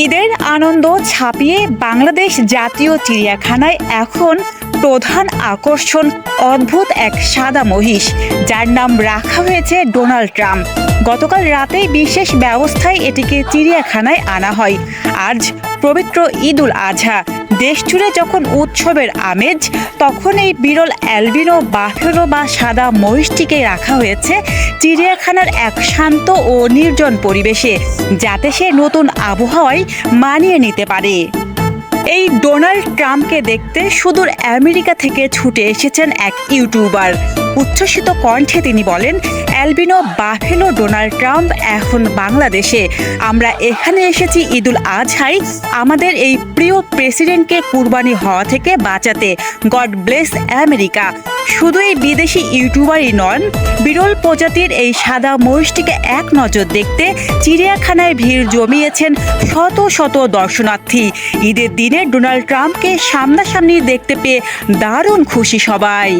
ঈদের আনন্দ ছাপিয়ে বাংলাদেশ জাতীয় চিড়িয়াখানায় এখন প্রধান আকর্ষণ অদ্ভুত এক সাদা মহিষ, যার নাম রাখা হয়েছে ডোনাল্ড ট্রাম্প। গতকাল রাতেই বিশেষ ব্যবস্থায় এটিকে চিড়িয়াখানায় আনা হয়। আজ পবিত্র ঈদুল আজহা, দেশ জুড়ে যখন উৎসবের আমেজ, তখন এই বিরল অ্যালবিনো বাফেলো বা সাদা মহিষটিকে রাখা হয়েছে চিড়িয়াখানার এক শান্ত ও নির্জন পরিবেশে, যাতে সে নতুন আবহাওয়ায় মানিয়ে নিতে পারে। এই ডোনাল্ড ট্রাম্পকে দেখতে সুদূর আমেরিকা থেকে ছুটে এসেছেন এক ইউটিউবার। উচ্ছ্বসিত কণ্ঠে তিনি বলেন, অ্যালবিনো বাফেলো ডোনাল্ড ট্রাম্প এখন বাংলাদেশে। আমরা এখানে এসেছি ঈদুল আজহায় আমাদের এই প্রিয় প্রেসিডেন্টকে কুরবানি হওয়া থেকে বাঁচাতে। God bless America. শুধু এই বিদেশি ইউটিউবারই নন, বিরল প্রজাতির এই সাদা মহিষটিকে এক নজর দেখতে চিড়িয়াখানায় ভিড় জমিয়েছেন শত শত দর্শনার্থী। ঈদের দিনে ডোনাল্ড ট্রাম্পকে সামনাসামনি দেখতে পেয়ে দারুণ খুশি সবাই।